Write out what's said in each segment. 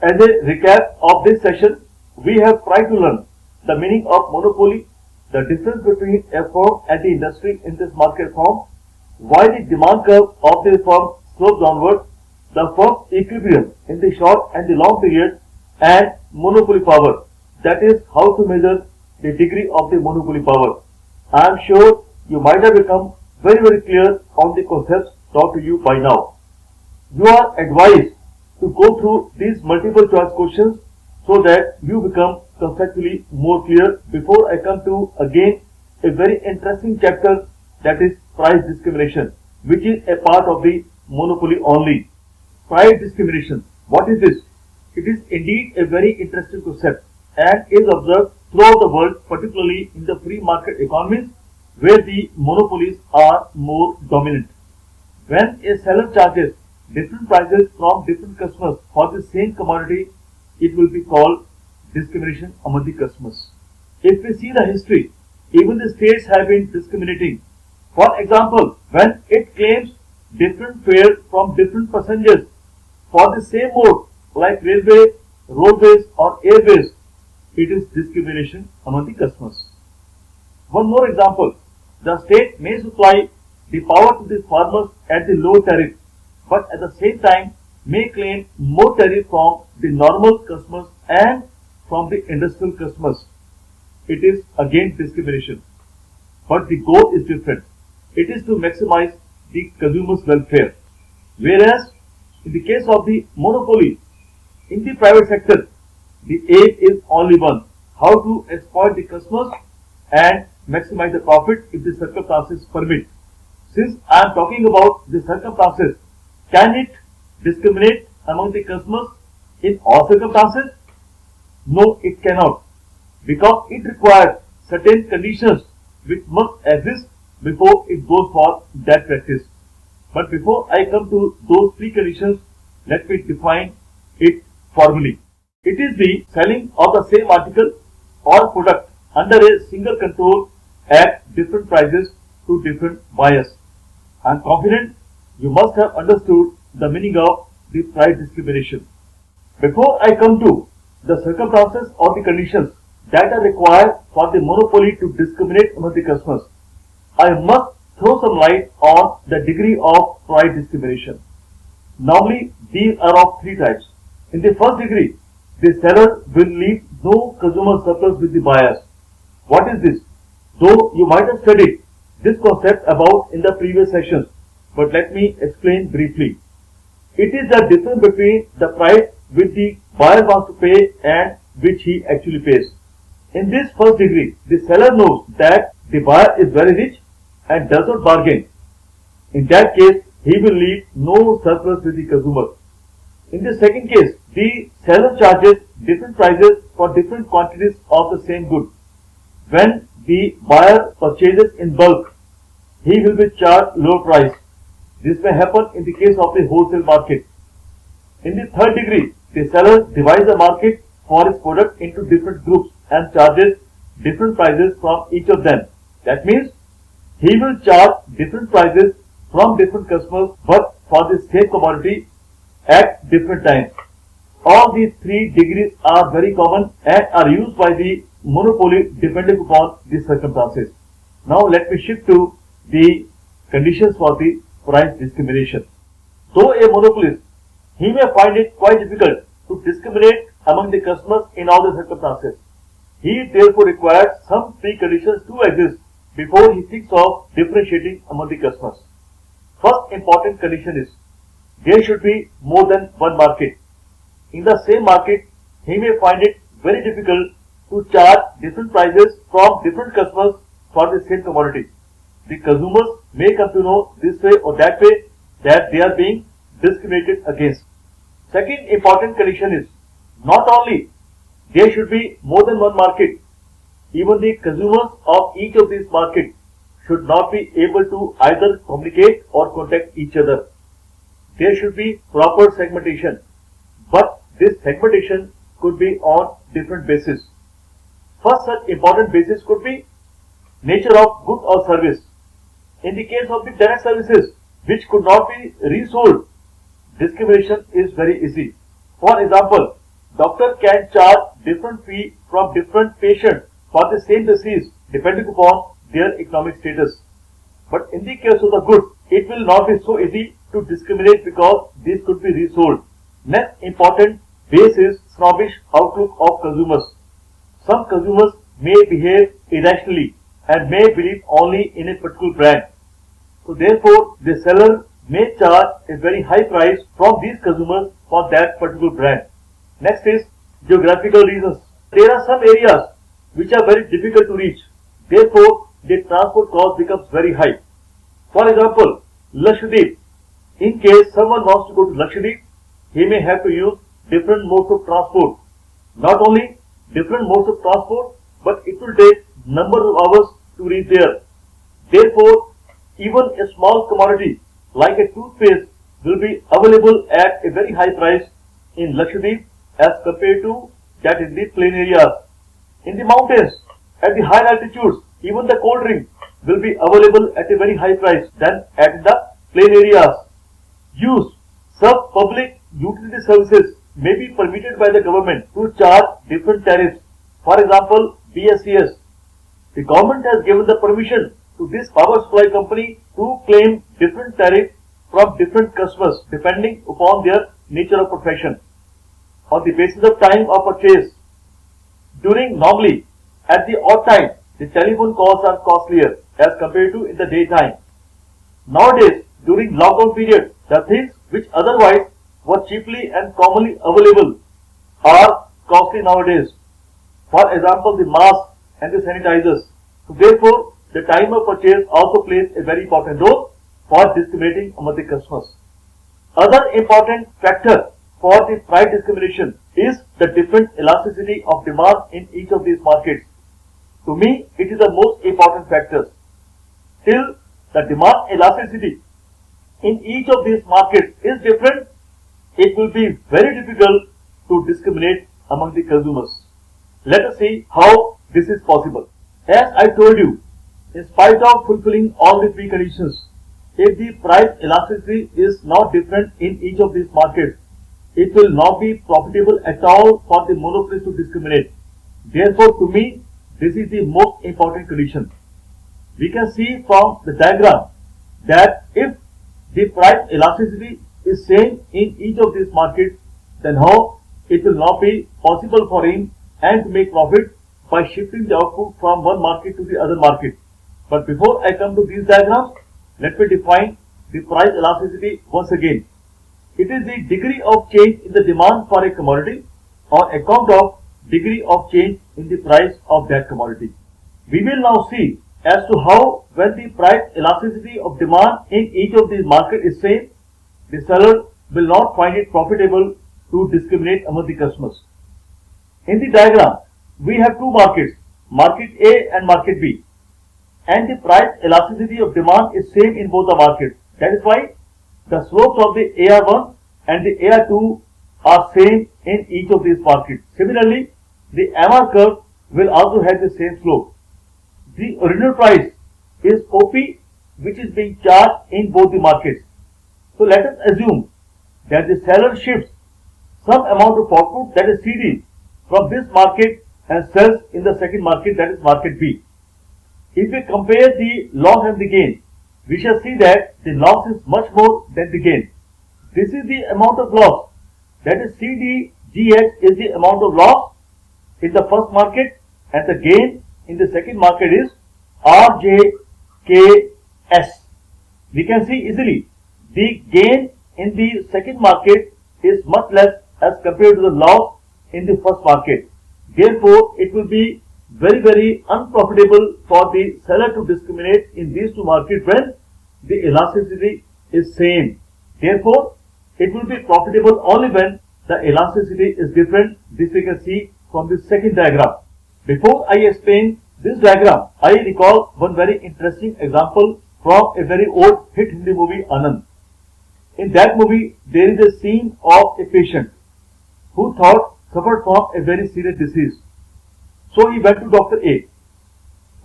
As a recap of this session, we have tried to learn the meaning of monopoly, the difference between a firm and the industry in this market form, why the demand curve of the firm slopes downward, the firm's equilibrium in the short and the long period, and monopoly power. That is how to measure the degree of the monopoly power. I am sure you might have become very clear on the concepts taught to you by now. You are advised to go through these multiple choice questions so that you become conceptually more clear before I come to again a very interesting chapter, that is price discrimination, which is a part of the monopoly only. Price discrimination. What is this? It is indeed a very interesting concept and is observed throughout the world, particularly in the free market economies where the monopolies are more dominant. When a seller charges different prices from different customers for the same commodity, it will be called discrimination among the customers. If we see the history, even the states have been discriminating. For example, when it claims different fares from different passengers for the same mode like railway, roadways or airways, it is discrimination among the customers. One more example, the state may supply the power to the farmers at the low tariff, but at the same time may claim more tariff from the normal customers and from the industrial customers. It is again discrimination. But the goal is different. It is to maximize the consumer's welfare. Whereas in the case of the monopoly, in the private sector, the aim is only one: how to exploit the customers and maximize the profit if the circumstances permit. Since I am talking about the circumstances, can it discriminate among the customers in all circumstances? No, it cannot, because it requires certain conditions which must exist before it goes for that practice. But before I come to those three conditions, let me define it formally. It is the selling of the same article or product under a single control at different prices to different buyers. I am confident you must have understood the meaning of the price discrimination. Before I come to the circumstances or the conditions that are required for the monopoly to discriminate among the customers, I must throw some light on the degree of price discrimination. Normally, these are of three types. In the first degree, the seller will leave no consumer surplus with the buyers. What is this? Though you might have studied this concept about in the previous sessions, but let me explain briefly. It is the difference between the price which the buyer wants to pay and which he actually pays. In this first degree, the seller knows that the buyer is very rich and does not bargain. In that case, he will leave no surplus with the consumer. In the second case, the seller charges different prices for different quantities of the same good. When the buyer purchases in bulk, he will be charged low price. This may happen in the case of the wholesale market. In the third degree, the seller divides the market for his product into different groups and charges different prices from each of them. That means he will charge different prices from different customers but for the same commodity at different times. All these three degrees are very common and are used by the monopoly depending upon the circumstances. Now let me shift to the conditions for the price discrimination. Though a monopolist, he may find it quite difficult to discriminate among the customers in all the circumstances. He therefore requires some preconditions to exist before he thinks of differentiating among the customers. First important condition is there should be more than one market. In the same market, he may find it very difficult to charge different prices from different customers for the same commodity. The consumers may come to know this way or that way that they are being discriminated against. Second important condition is not only there should be more than one market, even the consumers of each of these markets should not be able to either communicate or contact each other. There should be proper segmentation, but this segmentation could be on different bases. First such important basis could be nature of good or service. In the case of the direct services which could not be resold, discrimination is very easy. For example, Doctor can charge different fee from different patients for the same disease depending upon their economic status. But in the case of the goods, it will not be so easy to discriminate because these could be resold. Next important base is snobbish outlook of consumers. Some consumers may behave irrationally and may believe only in a particular brand. So therefore, the seller may charge a very high price from these consumers for that particular brand. Next is geographical reasons. There are some areas which are very difficult to reach. Therefore, the transport cost becomes very high. For example, Lakshadweep. In case someone wants to go to Lakshadweep, he may have to use different modes of transport. Not only different modes of transport, but it will take number of hours to reach there. Therefore, even a small commodity like a toothpaste will be available at a very high price in Lakshadweep as compared to that in the plain areas. In the mountains, at the high altitudes, even the cold drink will be available at a very high price than at the plain areas. Use some public utility services may be permitted by the government to charge different tariffs. For example, BSES. The government has given the permission to this power supply company to claim different tariffs from different customers depending upon their nature of profession. On the basis of time of purchase, normally at the odd time, the telephone calls are costlier as compared to in the daytime. Nowadays, during lockdown period, the things which otherwise were cheaply and commonly available are costly nowadays. For example, the masks and the sanitizers. So therefore, the time of purchase also plays a very important role for discriminating among the customers. Other important factor for the price discrimination is the different elasticity of demand in each of these markets. To me, it is the most important factor. Till the demand elasticity in each of these markets is different, it will be very difficult to discriminate among the consumers. Let us see how this is possible. As I told you, in spite of fulfilling all the three conditions, if the price elasticity is not different in each of these markets, it will not be profitable at all for the monopolist to discriminate. Therefore, to me, this is the most important condition. We can see from the diagram that if the price elasticity is same in each of these markets, then how it will not be possible for him and to make profit by shifting the output from one market to the other market. But before I come to these diagrams, let me define the price elasticity once again. It is the degree of change in the demand for a commodity on account of degree of change in the price of that commodity. We will now see as to how when the price elasticity of demand in each of these markets is same, the seller will not find it profitable to discriminate among the customers. In the diagram, we have two markets, market A and market B, and the price elasticity of demand is same in both the markets. That is why the slopes of the AR1 and the AR2 are same in each of these markets. Similarly, the MR curve will also have the same slope. The original price is OP, which is being charged in both the markets. So let us assume that the seller shifts some amount of output, that is CD, from this market and sells in the second market, that is market B. If we compare the loss and the gain, we shall see that the loss is much more than the gain. This is the amount of loss, that is CDGH is the amount of loss in the first market, and the gain in the second market is RJKS. We can see easily the gain in the second market is much less as compared to the loss in the first market. Therefore, it will be very unprofitable for the seller to discriminate in these two markets when the elasticity is same. Therefore, it will be profitable only when the elasticity is different. This we can see from the second diagram. Before I explain this diagram, I recall one very interesting example from a very old hit Hindi movie, Anand. In that movie, there is a scene of a patient who suffered from a very serious disease. So he went to Dr. A.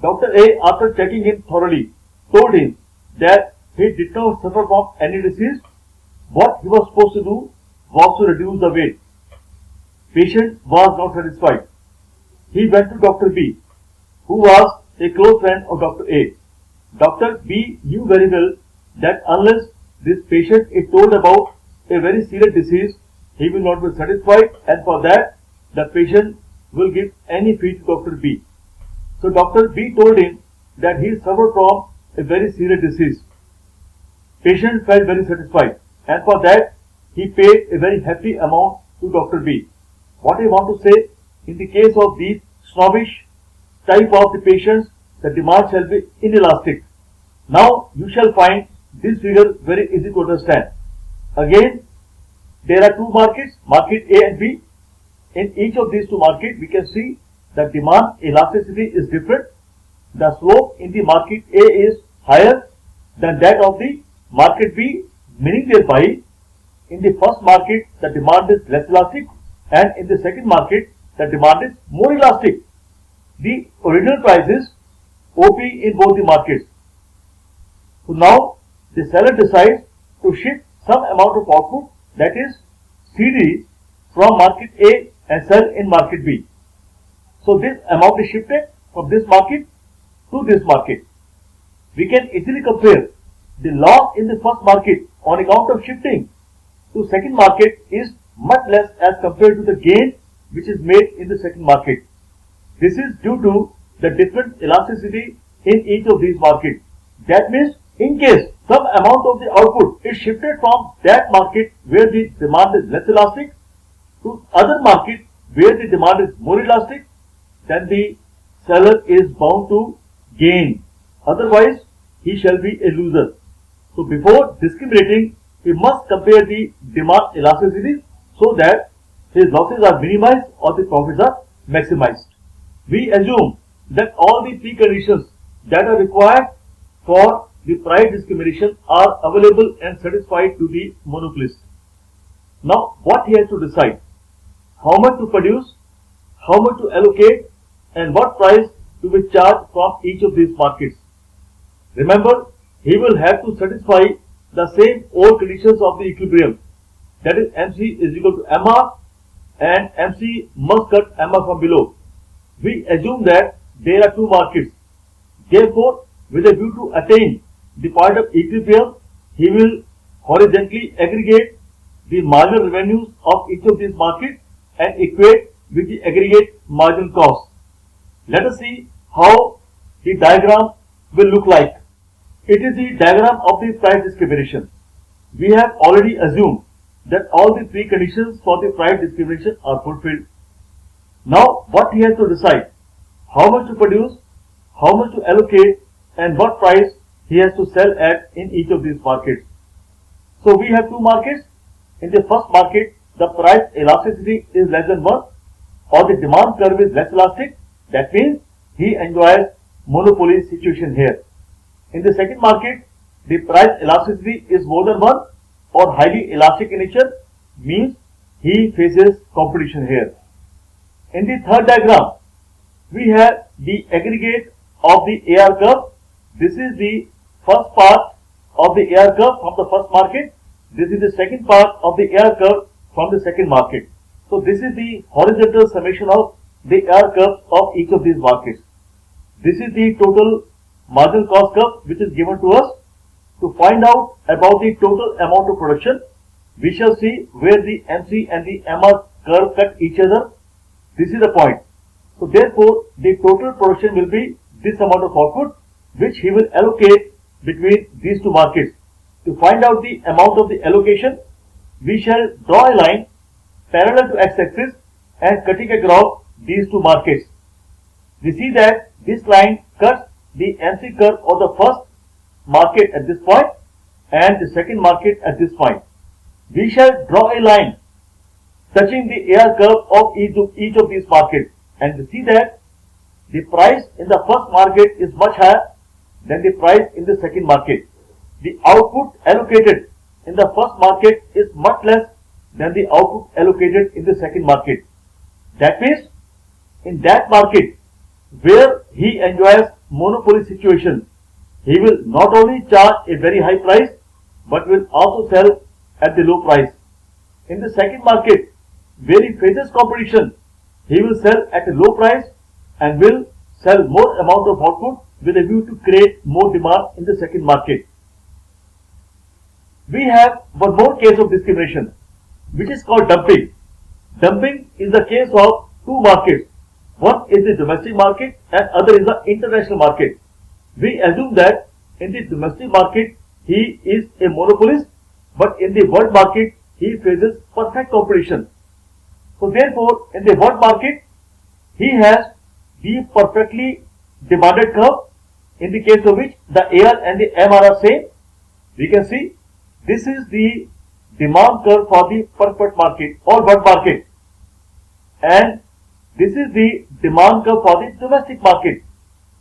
Dr. A, after checking him thoroughly, told him that he did not suffer from any disease. What he was supposed to do was to reduce the weight. Patient was not satisfied. He went to Dr. B, who was a close friend of Dr. A. Dr. B knew very well that unless this patient is told about a very serious disease, he will not be satisfied, and for that the patient will give any fee to Dr. B. So Dr. B told him that he suffered from a very serious disease. Patient felt very satisfied, and for that he paid a very hefty amount to Dr. B. What I want to say, in the case of these snobbish type of the patients, the demand shall be inelastic. Now you shall find this figure very easy to understand. Again, there are two markets, market A and B. In each of these two markets, we can see the demand elasticity is different. The slope in the market A is higher than that of the market B, meaning thereby in the first market the demand is less elastic, and in the second market the demand is more elastic. The original price is OP in both the markets. So now the seller decides to shift some amount of output, that is CD, from market A and sell in market B. So this amount is shifted from this market to this market. We can easily compare the loss in the first market on account of shifting to second market is much less as compared to the gain which is made in the second market. This is due to the different elasticity in each of these markets. That means in case some amount of the output is shifted from that market where the demand is less elastic to other market where the demand is more elastic, then the seller is bound to gain. Otherwise, he shall be a loser. So before discriminating, he must compare the demand elasticity so that his losses are minimized or the profits are maximized. We assume that all the preconditions that are required for the price discrimination are available and satisfied to the monopolist. Now what he has to decide? How much to produce, how much to allocate, and what price to be charged from each of these markets. Remember, he will have to satisfy the same old conditions of the equilibrium, that is MC is equal to MR and MC must cut MR from below. We assume that there are two markets. Therefore, with a view to attain the point of equilibrium, he will horizontally aggregate the marginal revenues of each of these markets and equate with the aggregate marginal cost. Let us see how the diagram will look like. It is the diagram of the price discrimination. We have already assumed that all the three conditions for the price discrimination are fulfilled. Now what he has to decide? How much to produce, how much to allocate, and what price he has to sell at in each of these markets. So we have two markets. In the first market, the price elasticity is less than 1 or the demand curve is less elastic. That means he enjoys monopoly situation here. In the second market, the price elasticity is more than 1 or highly elastic in nature, means he faces competition here. In the third diagram, we have the aggregate of the AR curve. This is the first part of the AR curve from the first market. This is the second part of the AR curve from the second market. So this is the horizontal summation of the AR curve of each of these markets. This is the total marginal cost curve which is given to us. To find out about the total amount of production, we shall see where the MC and the MR curve cut each other. This is the point. So therefore, the total production will be this amount of output which he will allocate between these two markets. To find out the amount of the allocation, we shall draw a line parallel to x-axis and cutting across these two markets. We see that this line cuts the MC curve of the first market at this point and the second market at this point. We shall draw a line touching the AR curve of each of these markets, and we see that the price in the first market is much higher than the price in the second market. The output allocated in the first market is much less than the output allocated in the second market. That means in that market where he enjoys monopoly situation, he will not only charge a very high price but will also sell at the low price. In the second market, where he faces competition, he will sell at a low price and will sell more amount of output with a view to create more demand in the second market. We have one more case of discrimination, which is called dumping. Dumping is the case of two markets. One is the domestic market and other is the international market. We assume that in the domestic market he is a monopolist, but in the world market he faces perfect competition. So therefore, in the world market he has the perfectly demanded curve, in the case of which the AR and the MR are same. We can see this is the demand curve for the perfect market or world market, and this is the demand curve for the domestic market.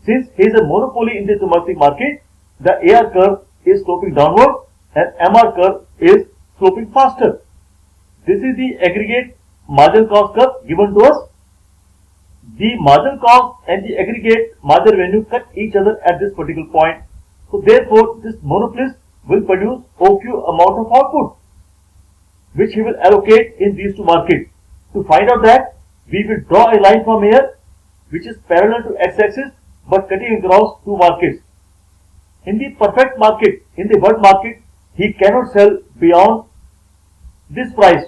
Since he is a monopoly in the domestic market, the AR curve is sloping downward and MR curve is sloping faster. This is the aggregate marginal cost curve given to us. The marginal cost and the aggregate marginal revenue cut each other at this particular point. So therefore, this monopolist will produce OQ amount of output, which he will allocate in these two markets. To find out that, we will draw a line from here, which is parallel to x-axis but cutting across two markets. In the perfect market, in the world market, he cannot sell beyond this price.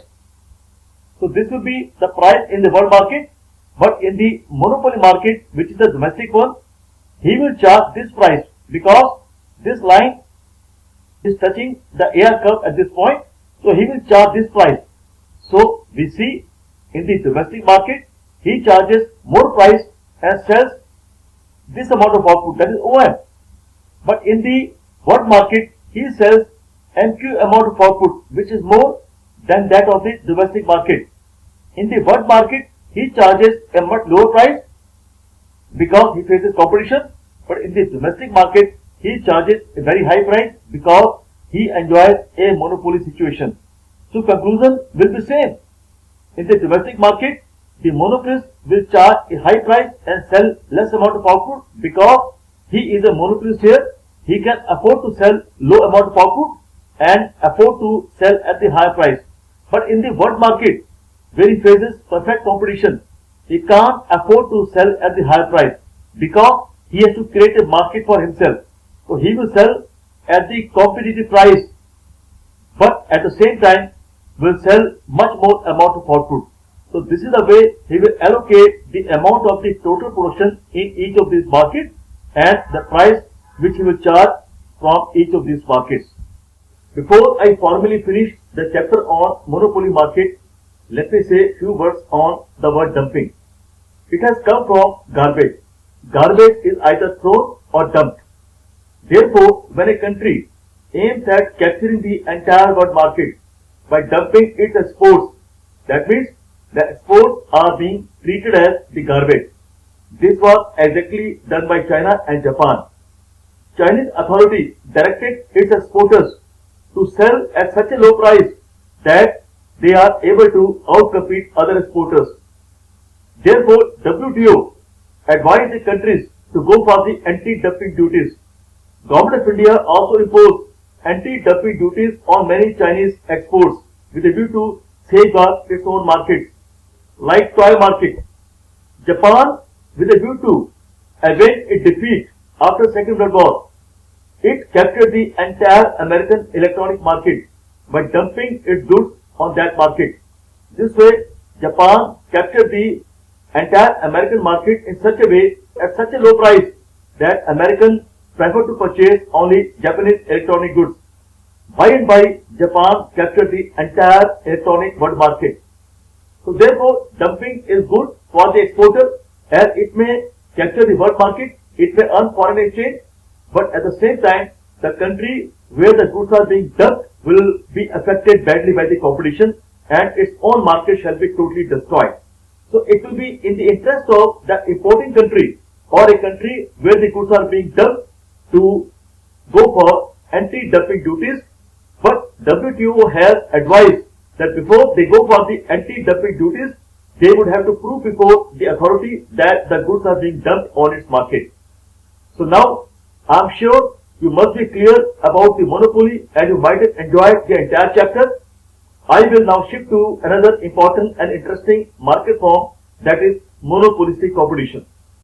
So this will be the price in the world market, but in the monopoly market, which is the domestic one, he will charge this price because this line is touching the AR curve at this point. So he will charge this price. So we see in the domestic market, he charges more price and sells this amount of output, that is OM. But in the world market, he sells MQ amount of output, which is more than that of the domestic market. In the world market, he charges a much lower price because he faces competition, but in the domestic market, he charges a very high price because he enjoys a monopoly situation. So conclusion will be same. In the domestic market, the monopolist will charge a high price and sell less amount of output because he is a monopolist here. He can afford to sell low amount of output and afford to sell at the higher price. But in the world market, where he faces perfect competition, he can't afford to sell at the higher price because he has to create a market for himself. So he will sell at the competitive price, but at the same time will sell much more amount of output. So this is the way he will allocate the amount of the total production in each of these markets and the price which he will charge from each of these markets. Before I formally finish the chapter on monopoly market, let me say a few words on the word dumping. It has come from garbage. Garbage is either thrown or dumped. Therefore, when a country aims at capturing the entire world market by dumping its exports, that means the exports are being treated as the garbage. This was exactly done by China and Japan. Chinese authority directed its exporters to sell at such a low price that they are able to outcompete other exporters. Therefore, WTO advised the countries to go for the anti-dumping duties. Government of India also imposed anti-dumping duties on many Chinese exports with a view to safeguard its own markets, like toy market. Japan, with a view to avenge its defeat after Second World War, it captured the entire American electronic market by dumping its goods on that market. This way, Japan captured the entire American market in such a way at such a low price that Americans prefer to purchase only Japanese electronic goods. By and by, Japan captured the entire electronic world market. So therefore, dumping is good for the exporter as it may capture the world market, it may earn foreign exchange, but at the same time, the country where the goods are being dumped will be affected badly by the competition and its own market shall be totally destroyed. So it will be in the interest of the importing country or a country where the goods are being dumped to go for anti-dumping duties, but WTO has advised that before they go for the anti-dumping duties, they would have to prove before the authority that the goods are being dumped on its market. So now, I am sure you must be clear about the monopoly and you might have enjoyed the entire chapter. I will now shift to another important and interesting market form, that is monopolistic competition.